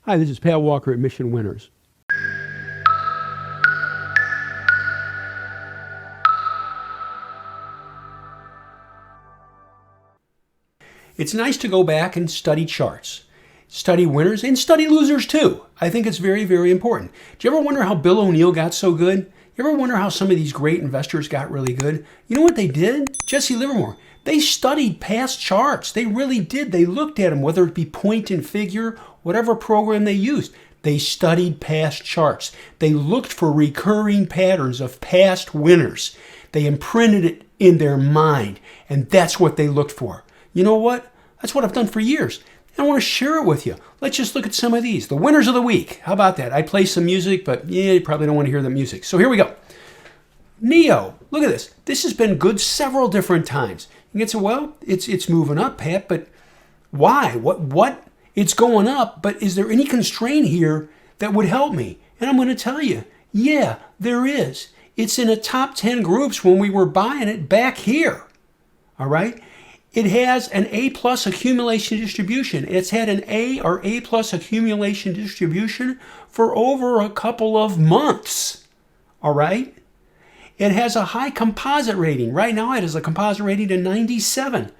Hi, this is Pat Walker at Mission Winners. It's nice to go back and study charts. Study winners and study losers too. I think it's very, very important. Do you ever wonder how Bill O'Neill got so good? You ever wonder how some of these great investors got really good? You know what they did? Jesse Livermore. They studied past charts. They really did. They looked at them, whether it be point and figure, whatever program they used. They studied past charts. They looked for recurring patterns of past winners. They imprinted it in their mind, and that's what they looked for. You know what? That's what I've done for years. I want to share it with you. Let's just look at some of these. The winners of the week. How about that? I play some music, but you probably don't want to hear the music. So here we go. NEO. Look at this. This has been good several different times. You can say, well, it's moving up, Pat, but why? What? It's going up, but is there any constraint here that would help me? And I'm going to tell you, yeah, there is. It's in the top 10 groups when we were buying it back here. All right? It has an A+ accumulation distribution. It's had an A or A+ accumulation distribution for over a couple of months. All right? It has a high composite rating. Right now it has a composite rating of 97.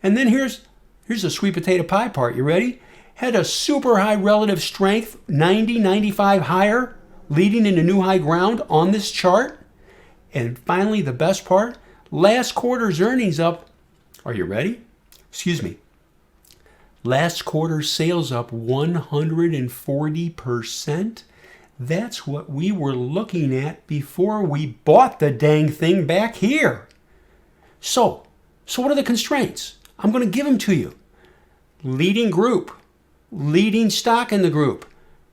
And then here's the sweet potato pie part. You ready? Had a super high relative strength, 90, 95 higher, leading into new high ground on this chart. And finally, the best part, last quarter's earnings up. Are you ready? Excuse me. Last quarter's sales up 140%. That's what we were looking at before we bought the dang thing back here. So what are the constraints? I'm going to give them to you. Leading group. Leading stock in the group,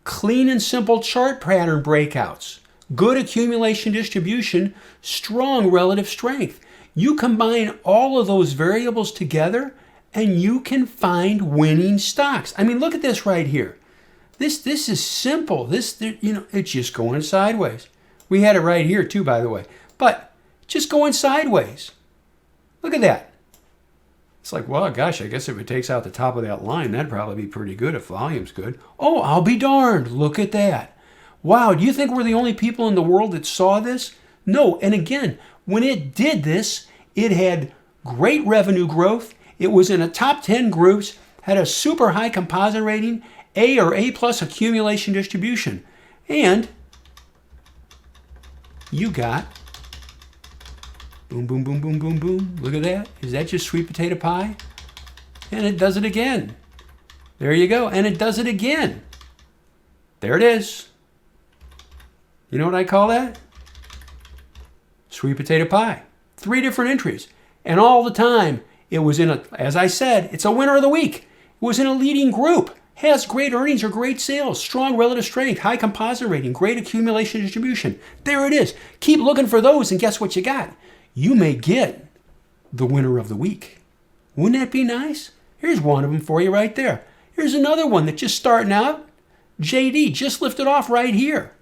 clean and simple chart pattern breakouts, good accumulation distribution, strong relative strength. You combine all of those variables together and you can find winning stocks. I mean, look at this right here. This is simple. It's just going sideways. We had it right here too, by the way, but just going sideways. Look at that. It's like, well, gosh, I guess if it takes out the top of that line, that'd probably be pretty good if volume's good. Oh, I'll be darned. Look at that. Wow, do you think we're the only people in the world that saw this? No, and again, when it did this, it had great revenue growth. It was in the top 10 groups, had a super high composite rating, A or A+ accumulation distribution. And you got boom, boom, boom, boom, boom, boom. Look at that. Is that just sweet potato pie? And it does it again. There you go. And it does it again. There it is. You know what I call that? Sweet potato pie. 3 different entries. And all the time, it was as I said, it's a winner of the week. It was in a leading group. Has great earnings or great sales, strong relative strength, high composite rating, great accumulation distribution. There it is. Keep looking for those and guess what you got? You may get the winner of the week. Wouldn't that be nice? Here's one of them for you right there. Here's another one that's just starting out. JD just lifted off right here.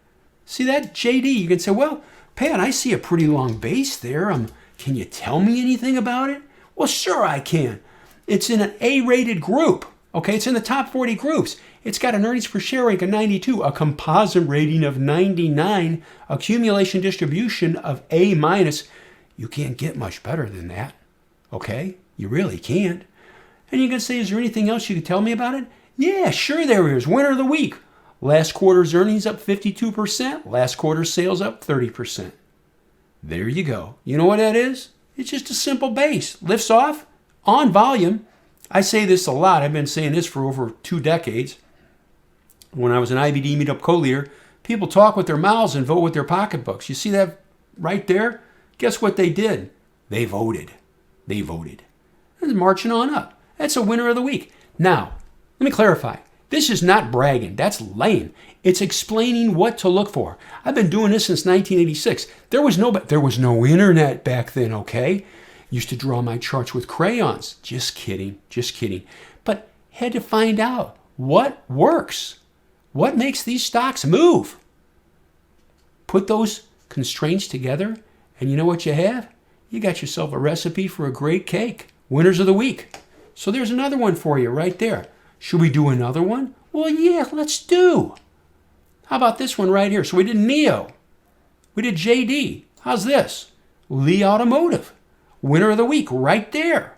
See that? JD, you can say, well, Pat, I see a pretty long base there. Can you tell me anything about it? Well, sure I can. It's in an A-rated group. Okay, it's in the top 40 groups. It's got an earnings per share rank of 92, a composite rating of 99, accumulation distribution of A-. You can't get much better than that, okay? You really can't. And you can say, is there anything else you can tell me about it? Yeah, sure there is. Winner of the week. Last quarter's earnings up 52%. Last quarter's sales up 30%. There you go. You know what that is? It's just a simple base. Lifts off on volume. I say this a lot. I've been saying this for over 2 decades. When I was an IBD meetup co-leader, people talk with their mouths and vote with their pocketbooks. You see that right there? Guess what they did? They voted. They voted. And it's marching on up. That's a winner of the week. Now, let me clarify. This is not bragging. That's lame. It's explaining what to look for. I've been doing this since 1986. There was no internet back then, okay? Used to draw my charts with crayons. Just kidding. Just kidding. But had to find out what works. What makes these stocks move? Put those constraints together, and you know what you have? You got yourself a recipe for a great cake. Winners of the week. So there's another one for you right there. Should we do another one? Well, yeah, let's do. How about this one right here? So we did NEO. We did JD. How's this? Lee Automotive. Winner of the week right there.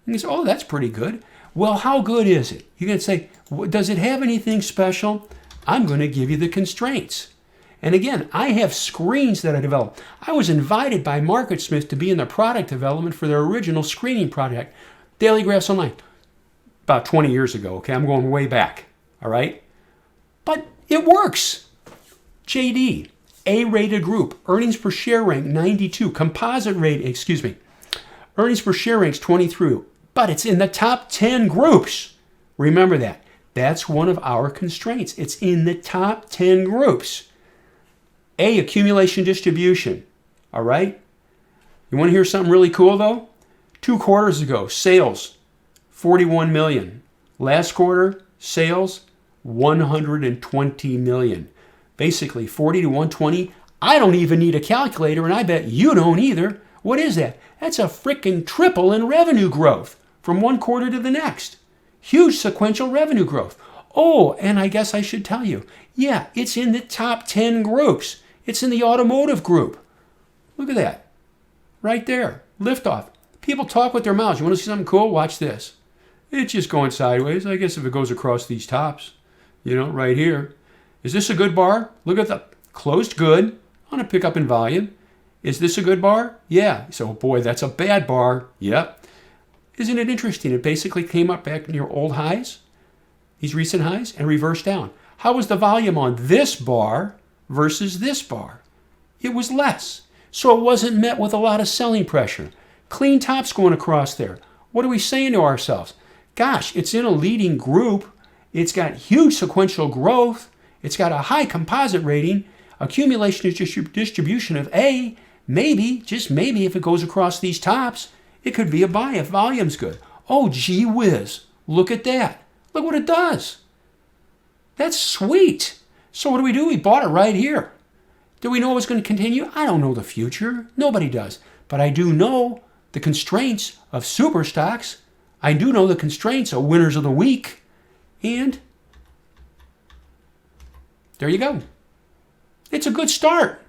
And you say, oh, that's pretty good. Well, how good is it? You're going to say, does it have anything special? I'm going to give you the constraints. And again, I have screens that I developed. I was invited by MarketSmith to be in the product development for their original screening project, Daily Graphs Online, about 20 years ago. Okay, I'm going way back. All right? But it works. JD, A-rated group, earnings per share rank 92, composite rate, earnings per share ranks 23, but it's in the top 10 groups. Remember that. That's one of our constraints. It's in the top 10 groups. A, accumulation distribution. All right? You want to hear something really cool, though? 2 quarters ago, sales, 41 million. Last quarter, sales, 120 million. Basically, 40 to 120. I don't even need a calculator, and I bet you don't either. What is that? That's a freaking triple in revenue growth from one quarter to the next. Huge sequential revenue growth. Oh, and I guess I should tell you, yeah, it's in the top 10 groups. It's in the automotive group. Look at that. Right there. Liftoff. People talk with their mouths. You want to see something cool? Watch this. It's just going sideways. I guess if it goes across these tops, right here. Is this a good bar? Look at the closed good. I want to pick up in volume. Is this a good bar? Yeah. So, boy, that's a bad bar. Yep. Isn't it interesting? It basically came up back near old highs, these recent highs, and reversed down. How was the volume on this bar versus this bar? It was less. So it wasn't met with a lot of selling pressure. Clean tops going across there. What are we saying to ourselves? Gosh, it's in a leading group. It's got huge sequential growth. It's got a high composite rating. Accumulation distribution of A. Maybe, just maybe, if it goes across these tops, it could be a buy if volume's good. Oh, gee whiz. Look at that. Look what it does. That's sweet. So what do? We bought it right here. Do we know it was going to continue? I don't know the future. Nobody does. But I do know the constraints of super stocks. I do know the constraints of winners of the week. And there you go. It's a good start.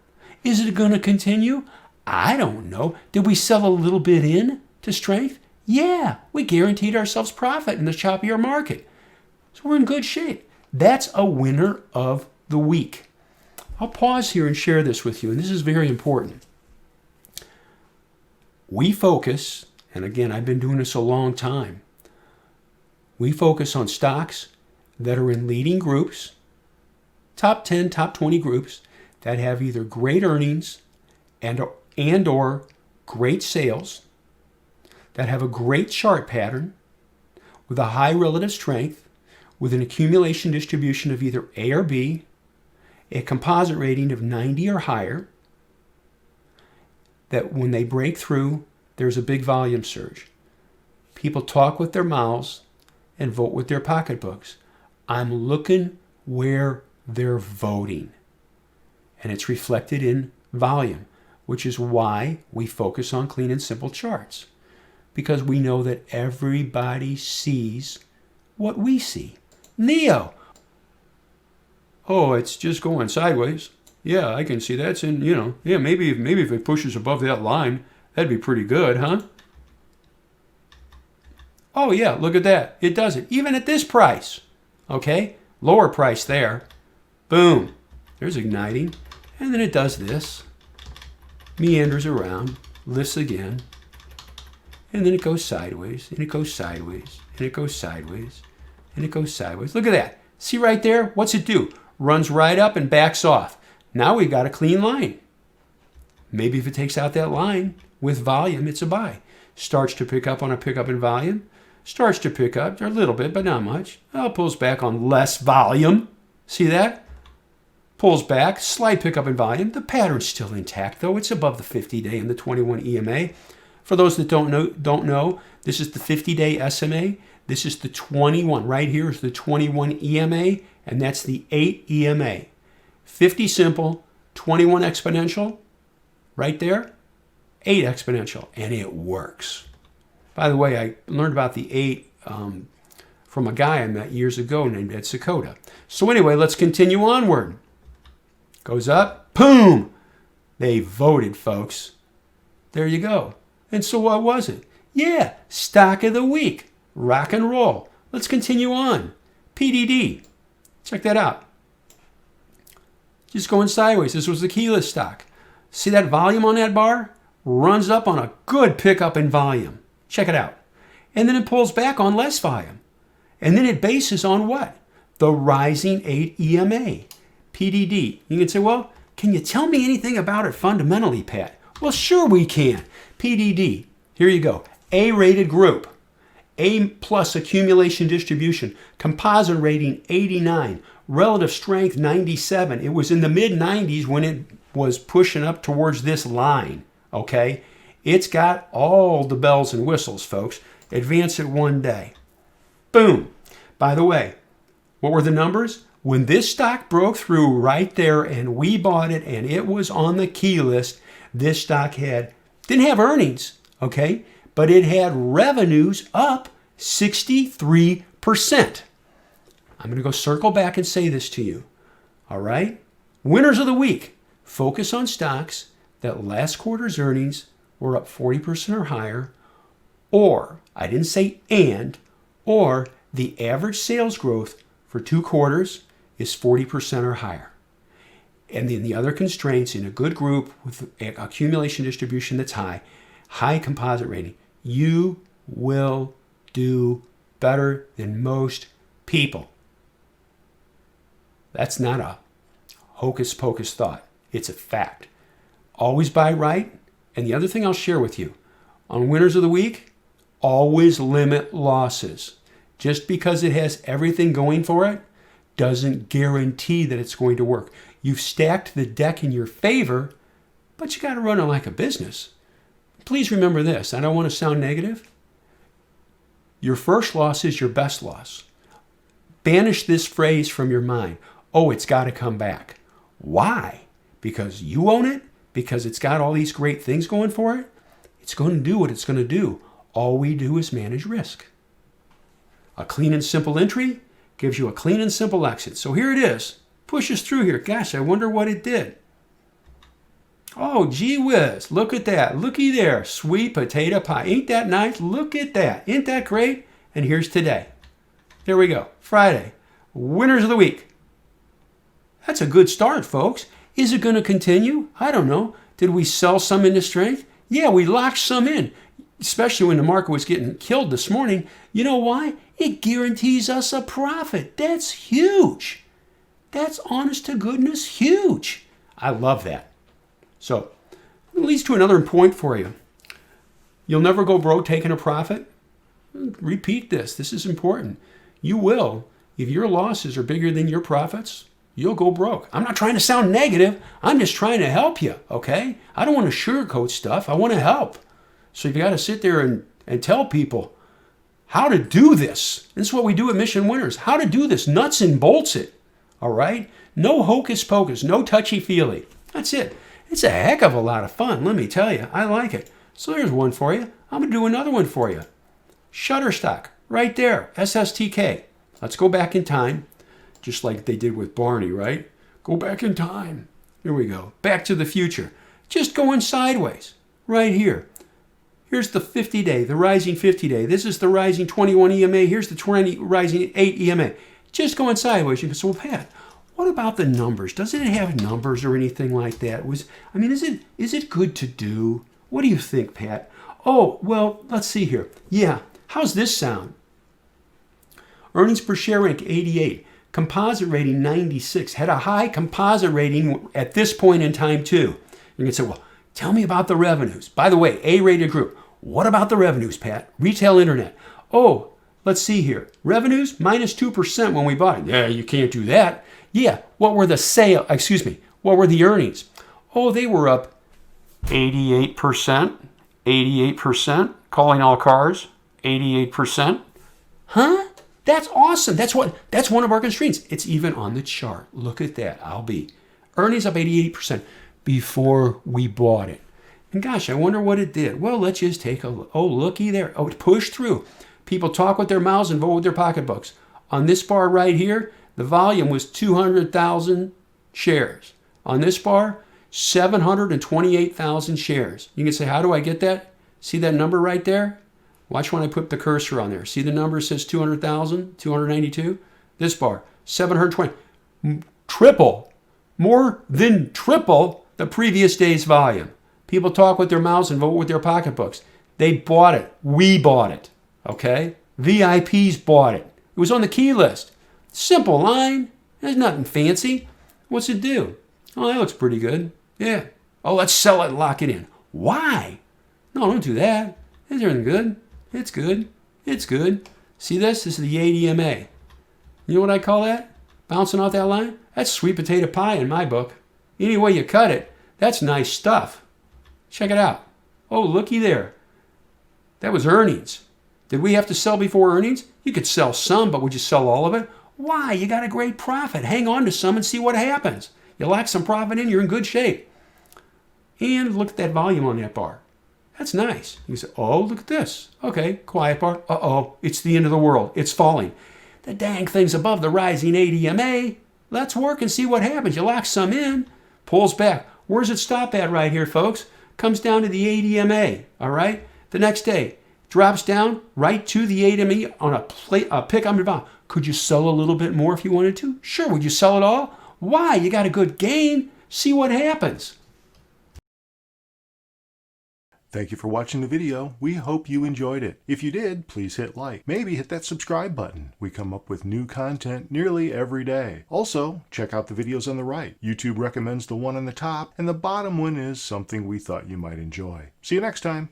Is it going to continue? I don't know. Did we sell a little bit in to strength? Yeah, we guaranteed ourselves profit in the choppier market. So we're in good shape. That's a winner of the week. I'll pause here and share this with you, and this is very important. We focus, and again, I've been doing this a long time, we focus on stocks that are in leading groups, top 10, top 20 groups, that have either great earnings and or great sales, that have a great chart pattern with a high relative strength, with an accumulation distribution of either A or B, a composite rating of 90 or higher, that when they break through, there's a big volume surge. People talk with their mouths and vote with their pocketbooks. I'm looking where they're voting. And it's reflected in volume, which is why we focus on clean and simple charts. Because we know that everybody sees what we see. NEO. Oh, it's just going sideways. Yeah, I can see that's in, yeah, maybe if it pushes above that line, that'd be pretty good, huh? Oh, yeah, look at that. It does it. Even at this price. Okay? Lower price there. Boom. There's igniting. And then it does this. Meanders around. Lifts again. And then it goes sideways. And it goes sideways. And it goes sideways. And it goes sideways. Look at that. See right there? What's it do? Runs right up and backs off. Now we've got a clean line. Maybe if it takes out that line with volume, it's a buy. Starts to pick up on a pickup in volume. Starts to pick up a little bit, but not much. Well, pulls back on less volume. See that? Pulls back, slight pickup in volume. The pattern's still intact, though. It's above the 50-day and the 21 EMA. For those that don't know, this is the 50-day SMA. This is the 21. Right here is the 21 EMA, and that's the 8 EMA. 50 simple, 21 exponential, right there, 8 exponential, and it works. By the way, I learned about the 8 from from a guy I met years ago named Ed Sakota. So anyway, let's continue onward. Goes up, boom! They voted, folks. There you go. And so what was it? Yeah, stock of the week. Rock and roll. Let's continue on. PDD. Check that out. Just going sideways. This was the keyless stock. See that volume on that bar? Runs up on a good pickup in volume. Check it out. And then it pulls back on less volume. And then it bases on what? The rising 8 EMA. PDD. You can say, well, can you tell me anything about it fundamentally, Pat? Well, sure we can. PDD. Here you go. A-rated group. A plus accumulation distribution. Composite rating 89. Relative strength 97. It was in the mid-90s when it was pushing up towards this line. Okay? It's got all the bells and whistles, folks. Advance it one day. Boom. By the way, what were the numbers? When this stock broke through right there and we bought it and it was on the key list, this stock didn't have earnings, okay? But it had revenues up 63%. I'm going to go circle back and say this to you, all right? Winners of the week. Focus on stocks that last quarter's earnings were up 40% or higher, or, I didn't say and, or the average sales growth for 2 quarters is 40% or higher. And then the other constraints in a good group with accumulation distribution that's high composite rating, you will do better than most people. That's not a hocus pocus thought. It's a fact. Always buy right. And the other thing I'll share with you, on winners of the week, always limit losses. Just because it has everything going for it doesn't guarantee that it's going to work. You've stacked the deck in your favor, but you got to run it like a business. Please remember this. I don't want to sound negative. Your first loss is your best loss. Banish this phrase from your mind. Oh, it's got to come back. Why? Because you own it? Because it's got all these great things going for it? It's going to do what it's going to do. All we do is manage risk. A clean and simple entry gives you a clean and simple exit. So here it is. Pushes through here. Gosh, I wonder what it did. Oh, gee whiz. Look at that. Looky there. Sweet potato pie. Ain't that nice? Look at that. Ain't that great? And here's today. There we go. Friday. Winners of the week. That's a good start, folks. Is it going to continue? I don't know. Did we sell some into strength? Yeah, we locked some in, especially when the market was getting killed this morning. You know why? It guarantees us a profit. That's huge. That's honest to goodness huge. I love that. So it leads to another point for you. You'll never go broke taking a profit. Repeat this. This is important. You will. If your losses are bigger than your profits, you'll go broke. I'm not trying to sound negative. I'm just trying to help you, okay? I don't want to sugarcoat stuff. I want to help. So you've got to sit there and tell people how to do this. This is what we do at Mission Winners. How to do this. Nuts and bolts it, all right? No hocus pocus. No touchy-feely. That's it. It's a heck of a lot of fun, let me tell you. I like it. So there's one for you. I'm going to do another one for you. Shutterstock, right there. SSTK. Let's go back in time. Just like they did with Barney, right? Go back in time. Here we go. Back to the future. Just going sideways. Right here. Here's the 50-day, the rising 50-day. This is the rising 21 EMA. Here's the rising 8 EMA. Just going sideways. You can say, well, Pat, what about the numbers? Doesn't it have numbers or anything like that? Is it good to do? What do you think, Pat? Oh, well, let's see here. Yeah. How's this sound? Earnings per share rank 88. Composite rating 96, had a high composite rating at this point in time too. You can say, well, tell me about the revenues. By the way, A-rated group. What about the revenues, Pat? Retail internet. Oh, let's see here. Revenues, minus 2% when we bought it. Yeah, you can't do that. Yeah, what were the earnings? Oh, they were up 88%, calling all cars, 88%. Huh? That's awesome. That's one of our constraints. It's even on the chart. Look at that. Earnings up 88% before we bought it. And gosh, I wonder what it did. Well, let's just take a look. Oh, looky there. Oh, it pushed through. People talk with their mouths and vote with their pocketbooks. On this bar right here, the volume was 200,000 shares. On this bar, 728,000 shares. You can say, how do I get that? See that number right there? Watch when I put the cursor on there. See the number says 200,000, 292? This bar, 720. Triple, more than triple the previous day's volume. People talk with their mouths and vote with their pocketbooks. They bought it. We bought it. Okay? VIPs bought it. It was on the key list. Simple line. There's nothing fancy. What's it do? Oh, that looks pretty good. Yeah. Oh, let's sell it and lock it in. Why? No, don't do that. Is everything good? It's good. It's good. See this? This is the ADMA. You know what I call that? Bouncing off that line? That's sweet potato pie in my book. Any way you cut it, that's nice stuff. Check it out. Oh, looky there. That was earnings. Did we have to sell before earnings? You could sell some, but would you sell all of it? Why? You got a great profit. Hang on to some and see what happens. You lock some profit in, you're in good shape. And look at that volume on that bar. That's nice. You say, oh, look at this. Okay, quiet bar. Uh-oh, it's the end of the world. It's falling. The dang thing's above the rising ADMA. Let's work and see what happens. You lock some in, pulls back. Where's it stop at right here, folks? Comes down to the ADMA, all right? The next day, drops down right to the ADMA on a pick on your volume. Could you sell a little bit more if you wanted to? Sure. Would you sell it all? Why? You got a good gain. See what happens. Thank you for watching the video. We hope you enjoyed it. If you did, please hit like. Maybe hit that subscribe button. We come up with new content nearly every day. Also, check out the videos on the right. YouTube recommends the one on the top, and the bottom one is something we thought you might enjoy. See you next time.